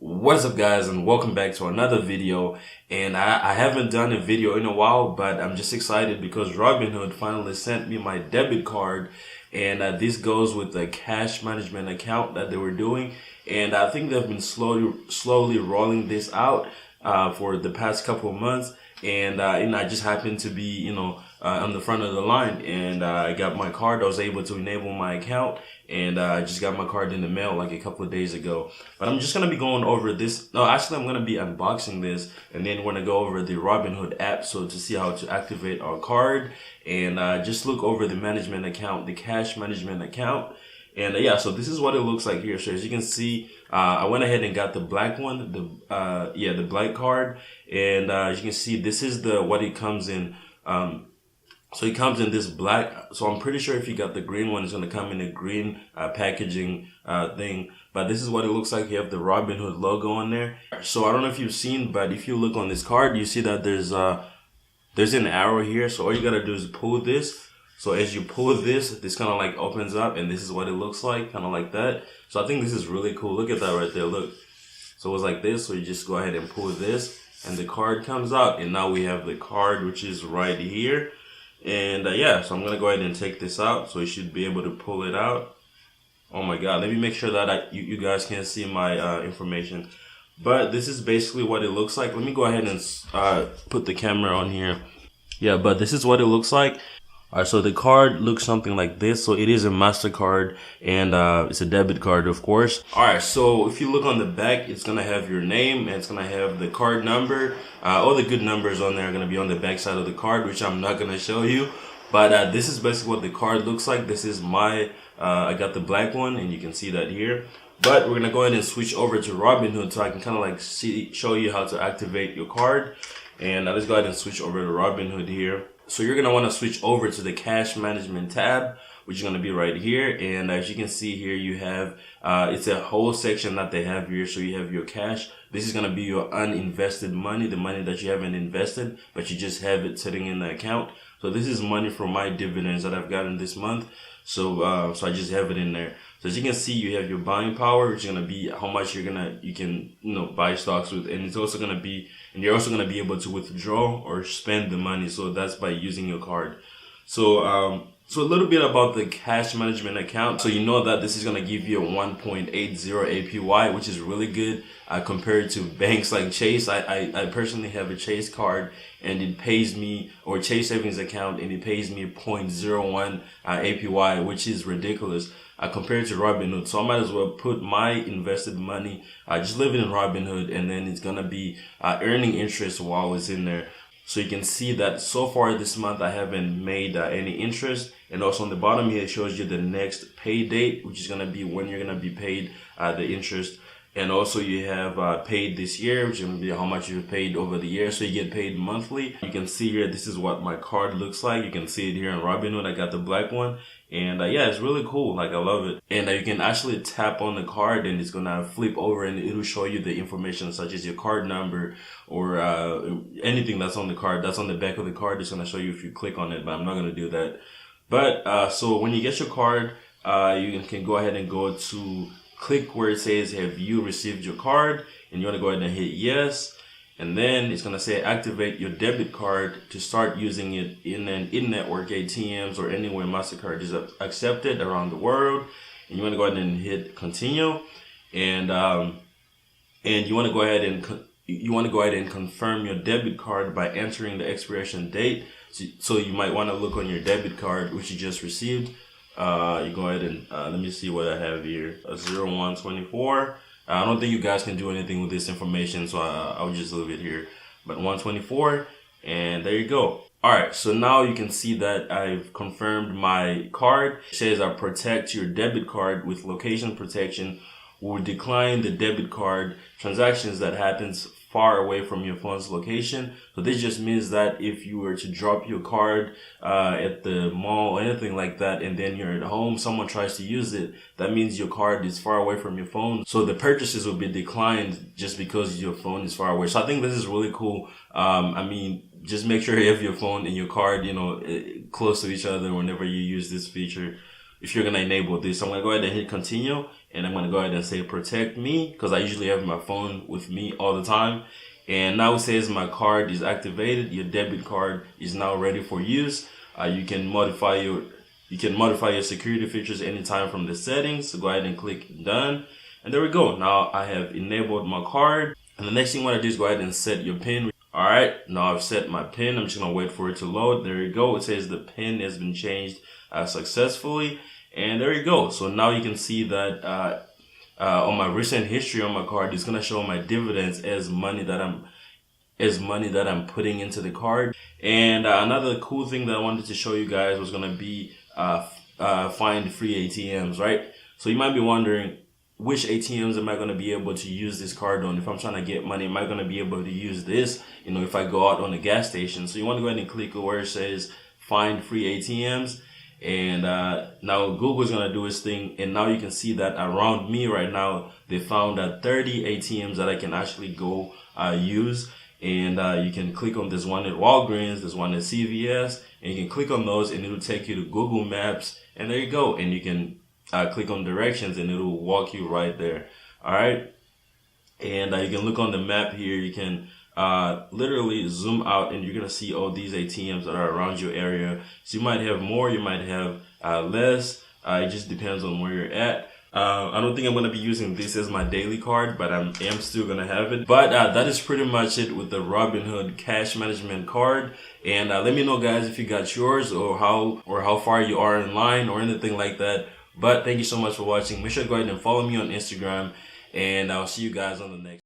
What's up, guys, and welcome back to another video. And I haven't done a video in a while, but I'm just excited because Robinhood finally sent me my debit card, and this goes with the cash management account that they were doing. And I think they've been slowly rolling this out for the past couple of months. And I just happened to be, on the front of the line, and I got my card. I was able to enable my account, and I just got my card in the mail like a couple of days ago. But I'm just going to be going over this. No, actually, I'm going to be unboxing this, and then we're going to go over the Robinhood app so to see how to activate our card, and just look over the management account, the cash management account. And yeah, so this is what it looks like here. So as you can see, I went ahead and got the black one, the black card. And as you can see, this is what it comes in. So it comes in this black. So I'm pretty sure if you got the green one, it's going to come in a green packaging thing. But this is what it looks like. You have the Robinhood logo on there. So I don't know if you've seen, but if you look on this card, you see that there's an arrow here. So all you got to do is pull this. So as you pull this kind of like opens up, and this is what it looks like, kind of like that. So I think this is really cool. Look at that right there. Look. So it's like this. So you just go ahead and pull this, and the card comes out. And now we have the card, which is right here. And yeah, so I'm going to go ahead and take this out. So you should be able to pull it out. Oh my God. Let me make sure that you guys can see my information. But this is basically what it looks like. Let me go ahead and put the camera on here. Yeah, but this is what it looks like. Alright, so the card looks something like this. So it is a MasterCard, and it's a debit card, of course. Alright, so if you look on the back, it's gonna have your name, and it's gonna have the card number. All the good numbers on there are gonna be on the back side of the card, which I'm not gonna show you. But this is basically what the card looks like. This is my, I got the black one, and you can see that here. But we're gonna go ahead and switch over to Robinhood so I can kind of like show you how to activate your card. And let's go ahead and switch over to Robinhood here. So you're going to want to switch over to the cash management tab, which is going to be right here. And as you can see here, you have, it's a whole section that they have here. So you have your cash. This is going to be your uninvested money, the money that you haven't invested, but you just have it sitting in the account. So this is money from my dividends that I've gotten this month. So I just have it in there. So as you can see, you have your buying power, which is going to be how much you can buy stocks with. And it's also going to be, and you're also going to be able to withdraw or spend the money. So that's by using your card. So, so a little bit about the cash management account. So you know that this is going to give you a 1.80 APY, which is really good compared to banks like Chase. I personally have a Chase card, and it pays me, or Chase savings account, and it pays me 0.01 APY, which is ridiculous compared to Robinhood. So I might as well put my invested money, just leave it in Robinhood, and then it's going to be earning interest while it's in there. So you can see that so far this month I haven't made any interest. And also on the bottom here, it shows you the next pay date, which is going to be when you're going to be paid the interest. And also you have paid this year, which is going to be how much you've paid over the year. So you get paid monthly. You can see here, this is what my card looks like. You can see it here in Robinhood. I got the black one. And yeah, it's really cool. Like, I love it. And you can actually tap on the card, and it's going to flip over, and it'll show you the information such as your card number or anything that's on the card. That's on the back of the card. It's going to show you if you click on it, but I'm not going to do that. But so when you get your card, you can go ahead and go to click where it says, have you received your card? And you want to go ahead and hit yes. And then it's going to say activate your debit card to start using it in an in-network ATMs or anywhere MasterCard is accepted around the world. And you want to go ahead and hit continue. And you want to go ahead and confirm your debit card by entering the expiration date. So you might want to look on your debit card, which you just received. You go ahead and let me see what I have here. 0124. I don't think you guys can do anything with this information, so I'll just leave it here. But 124, and there you go. All right, so now you can see that I've confirmed my card. It says I protect your debit card with location protection. Will decline the debit card transactions that happens far away from your phone's location. So this just means that if you were to drop your card at the mall or anything like that, and then you're at home, someone tries to use it, that means your card is far away from your phone. So the purchases will be declined just because your phone is far away. So I think this is really cool. I mean, just make sure you have your phone and your card, close to each other whenever you use this feature. if you're gonna enable this. So I'm gonna go ahead and hit continue, and I'm gonna go ahead and say protect me, because I usually have my phone with me all the time. And now it says my card is activated. Your debit card is now ready for use. You can modify your security features anytime from the settings. So go ahead and click done. And there we go. Now I have enabled my card. And the next thing you want to do is go ahead and set your PIN. Alright, now I've set my PIN. I'm just going to wait for it to load. There you go. It says the PIN has been changed successfully. And there you go. So now you can see that on my recent history on my card, it's going to show my dividends as money that I'm putting into the card. And another cool thing that I wanted to show you guys was going to be find free ATMs, right? So you might be wondering, which ATMs am I going to be able to use this card on? If I'm trying to get money, am I going to be able to use this, if I go out on a gas station? So you want to go ahead and click where it says find free ATMs. And now Google's going to do its thing. And now you can see that around me right now, they found 30 ATMs that I can actually go use. And you can click on this one at Walgreens, this one at CVS, and you can click on those and it'll take you to Google Maps. And there you go. And you can click on directions and it'll walk you right there. All right. And you can look on the map here. You can literally zoom out and you're going to see all these ATMs that are around your area. So you might have more, you might have less. It just depends on where you're at. I don't think I'm going to be using this as my daily card, but I am still going to have it. But that is pretty much it with the Robinhood cash management card. And let me know, guys, if you got yours or how far you are in line or anything like that. But thank you so much for watching. Make sure to go ahead and follow me on Instagram, and I'll see you guys on the next.